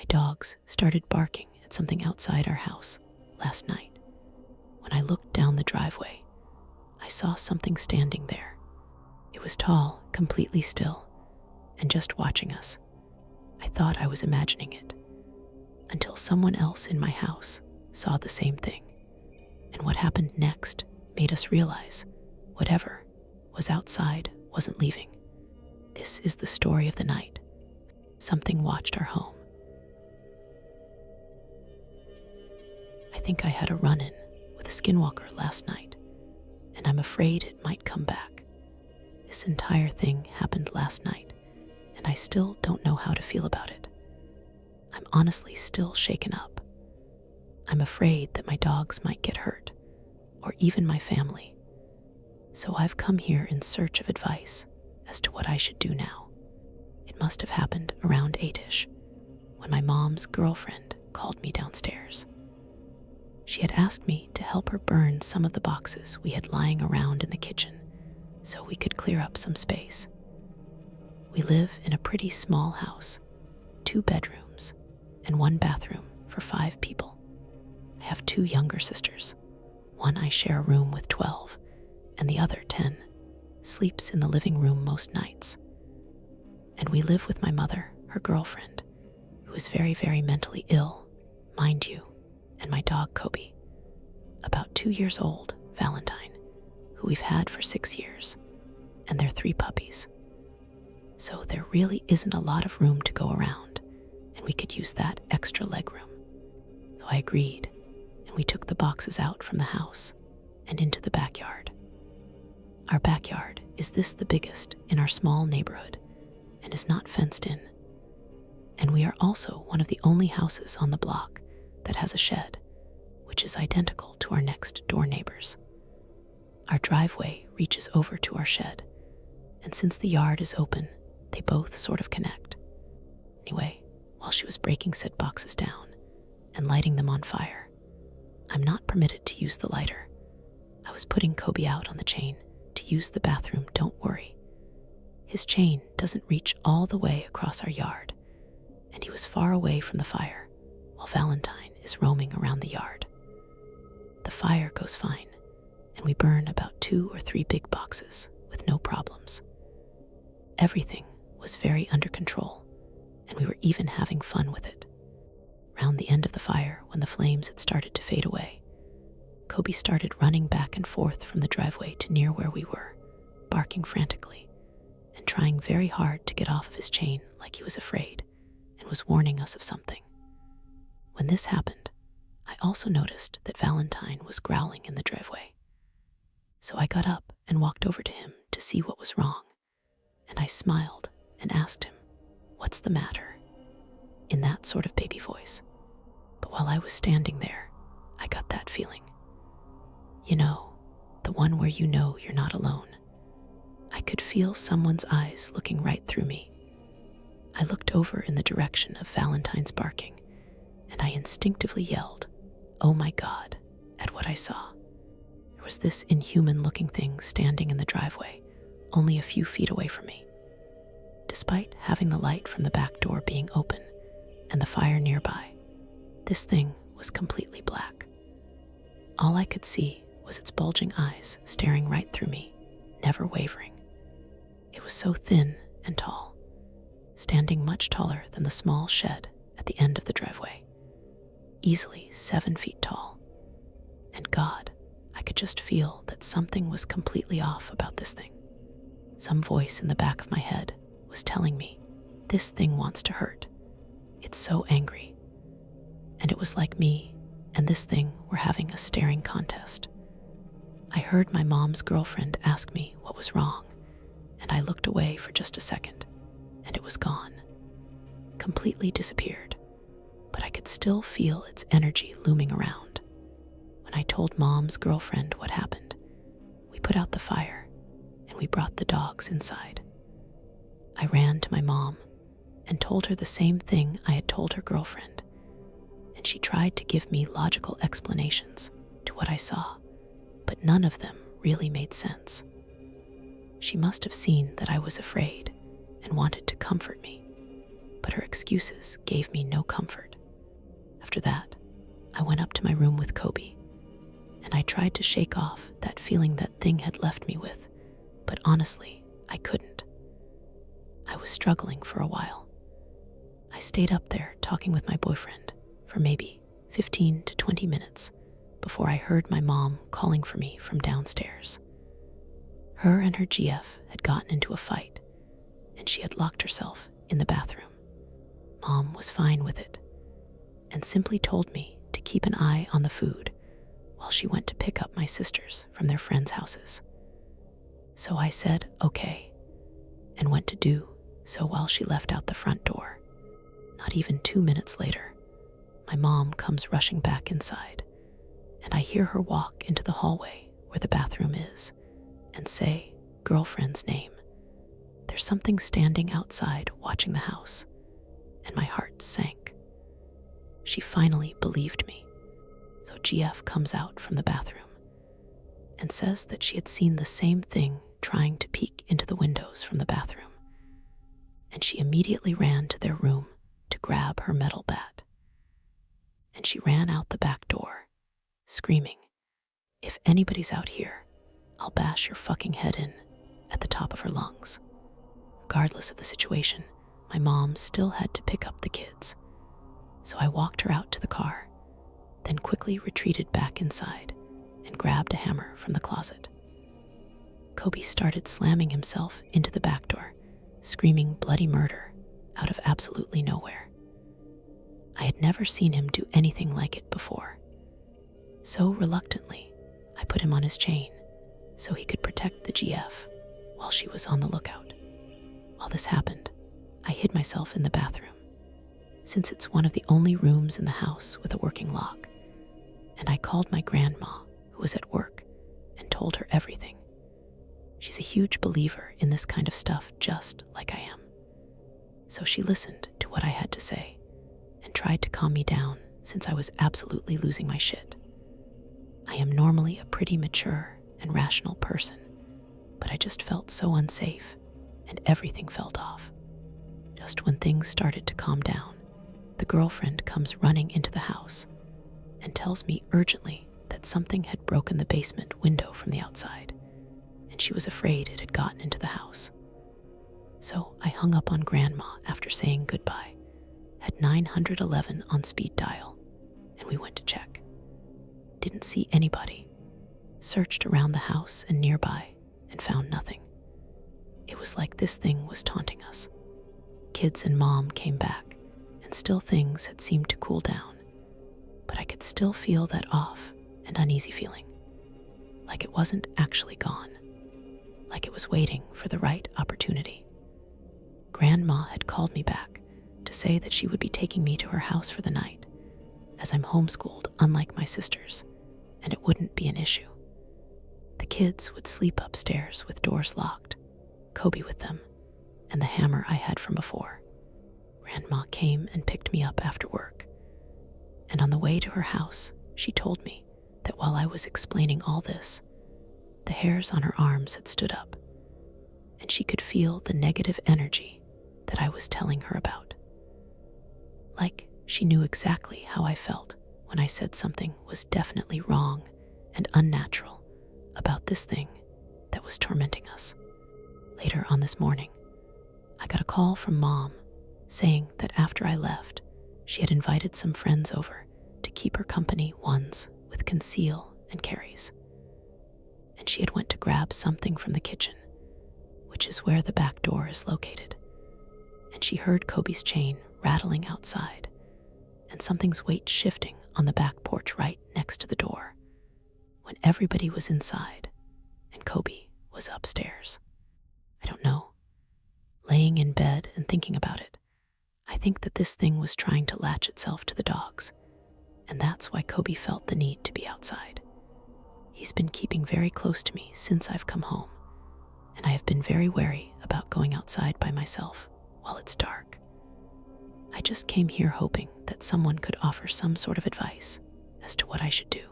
My dogs started barking at something outside our house last night. When I looked down the driveway, I saw something standing there. It was tall, completely still, and just watching us. I thought I was imagining it, until someone else in my house saw the same thing. And what happened next made us realize whatever was outside wasn't leaving. This is the story of the night. Something watched our home. I think I had a run-in with a skinwalker last night, and I'm afraid it might come back. This entire thing happened last night, and I still don't know how to feel about it. I'm honestly still shaken up. I'm afraid that my dogs might get hurt, or even my family. So I've come here in search of advice as to what I should do now. It must have happened around 8-ish, when my mom's girlfriend called me downstairs. She had asked me to help her burn some of the boxes we had lying around in the kitchen so we could clear up some space. We live in a pretty small house, 2 bedrooms and 1 bathroom for 5 people. I have 2 younger sisters. One I share a room with 12, and the other 10 sleeps in the living room most nights. And we live with my mother, her girlfriend, who is very, very mentally ill, mind you, and my dog Kobe, about 2 years old, Valentine, who we've had for 6 years, and their 3 puppies. So there really isn't a lot of room to go around, and we could use that extra legroom. So I agreed, and we took the boxes out from the house and into the backyard. Our backyard is the biggest in our small neighborhood and is not fenced in. And we are also one of the only houses on the block that has a shed, which is identical to our next door neighbors. Our driveway reaches over to our shed, and since the yard is open, they both sort of connect. Anyway, while she was breaking said boxes down and lighting them on fire, I'm not permitted to use the lighter. I was putting Kobe out on the chain to use the bathroom, don't worry. His chain doesn't reach all the way across our yard, and he was far away from the fire, while Valentine is roaming around the yard. The fire goes fine, and we burn about 2 or 3 big boxes with no problems. Everything was very under control, and we were even having fun with it. Round the end of the fire, when the flames had started to fade away, Kobe started running back and forth from the driveway to near where we were, barking frantically and trying very hard to get off of his chain like he was afraid and was warning us of something. When this happened, I also noticed that Valentine was growling in the driveway. So I got up and walked over to him to see what was wrong, and I smiled and asked him, "What's the matter?" in that sort of baby voice. But while I was standing there, I got that feeling. You know, the one where you know you're not alone. I could feel someone's eyes looking right through me. I looked over in the direction of Valentine's barking, and I instinctively yelled, "Oh my God," at what I saw. There was this inhuman-looking thing standing in the driveway, only a few feet away from me. Despite having the light from the back door being open and the fire nearby, this thing was completely black. All I could see was its bulging eyes staring right through me, never wavering. It was so thin and tall, standing much taller than the small shed at the end of the driveway, easily 7 feet tall. And God, I could just feel that something was completely off about this thing. Some voice in the back of my head was telling me, this thing wants to hurt. It's so angry. And it was like me and this thing were having a staring contest. I heard my mom's girlfriend ask me what was wrong, and I looked away for just a second, and it was gone. Completely disappeared, but I could still feel its energy looming around. When I told mom's girlfriend what happened, we put out the fire, and we brought the dogs inside. I ran to my mom and told her the same thing I had told her girlfriend, and she tried to give me logical explanations to what I saw, but none of them really made sense. She must have seen that I was afraid and wanted to comfort me, but her excuses gave me no comfort. After that, I went up to my room with Kobe, and I tried to shake off that feeling that thing had left me with, but honestly, I couldn't. I was struggling for a while. I stayed up there talking with my boyfriend for maybe 15 to 20 minutes before I heard my mom calling for me from downstairs. Her and her GF had gotten into a fight, and she had locked herself in the bathroom. Mom was fine with it and simply told me to keep an eye on the food while she went to pick up my sisters from their friends' houses. So I said okay and went to do so while she left out the front door. Not even 2 minutes later, my mom comes rushing back inside, and I hear her walk into the hallway where the bathroom is and say girlfriend's name. There's something standing outside watching the house, and my heart sank. She finally believed me. So GF comes out from the bathroom and says that she had seen the same thing trying to peek into the windows from the bathroom, and she immediately ran to their room to grab her metal bat. And she ran out the back door, screaming, "If anybody's out here, I'll bash your fucking head in," at the top of her lungs. Regardless of the situation, my mom still had to pick up the kids. So I walked her out to the car, then quickly retreated back inside and grabbed a hammer from the closet. Kobe started slamming himself into the back door, screaming bloody murder out of absolutely nowhere. I had never seen him do anything like it before. So reluctantly, I put him on his chain so he could protect the GF while she was on the lookout. While this happened, I hid myself in the bathroom, since it's one of the only rooms in the house with a working lock, and I called my grandma, who was at work, and told her everything. She's a huge believer in this kind of stuff, just like I am. So she listened to what I had to say and tried to calm me down, since I was absolutely losing my shit. I am normally a pretty mature and rational person, but I just felt so unsafe, and everything felt off. Just when things started to calm down, the girlfriend comes running into the house and tells me urgently that something had broken the basement window from the outside, and she was afraid it had gotten into the house. So I hung up on Grandma after saying goodbye, had 911 on speed dial, and we went to check. Didn't see anybody. Searched around the house and nearby and found nothing. It was like this thing was taunting us. Kids and Mom came back, and still things had seemed to cool down, but I could still feel that off and uneasy feeling, like it wasn't actually gone, like it was waiting for the right opportunity. Grandma had called me back to say that she would be taking me to her house for the night, as I'm homeschooled unlike my sisters, and it wouldn't be an issue. The kids would sleep upstairs with doors locked, Kobe with them, and the hammer I had from before. Grandma came and picked me up after work, and on the way to her house, she told me that while I was explaining all this, the hairs on her arms had stood up, and she could feel the negative energy that I was telling her about. Like she knew exactly how I felt when I said something was definitely wrong and unnatural about this thing that was tormenting us. Later on this morning, I got a call from Mom saying that after I left, she had invited some friends over to keep her company, ones with conceal and carries. And she had went to grab something from the kitchen, which is where the back door is located. And she heard Kobe's chain rattling outside and something's weight shifting on the back porch right next to the door when everybody was inside and Kobe was upstairs. I don't know. Laying in bed and thinking about it, I think that this thing was trying to latch itself to the dogs, and that's why Kobe felt the need to be outside. He's been keeping very close to me since I've come home, and I have been very wary about going outside by myself while it's dark. I just came here hoping that someone could offer some sort of advice as to what I should do.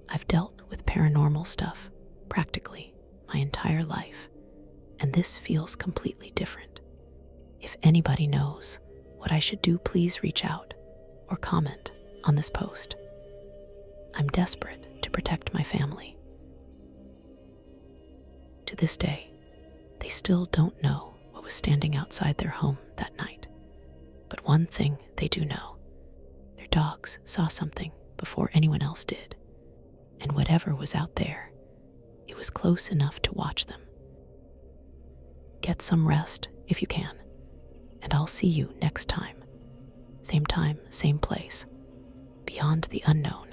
I've dealt with paranormal stuff practically my entire life, and this feels completely different. If anybody knows what I should do, please reach out or comment on this post. I'm desperate to protect my family. To this day, they still don't know what was standing outside their home that night. But one thing they do know: their dogs saw something before anyone else did. And whatever was out there, it was close enough to watch them. Get some rest if you can, and I'll see you next time. Same time, same place. Beyond the unknown.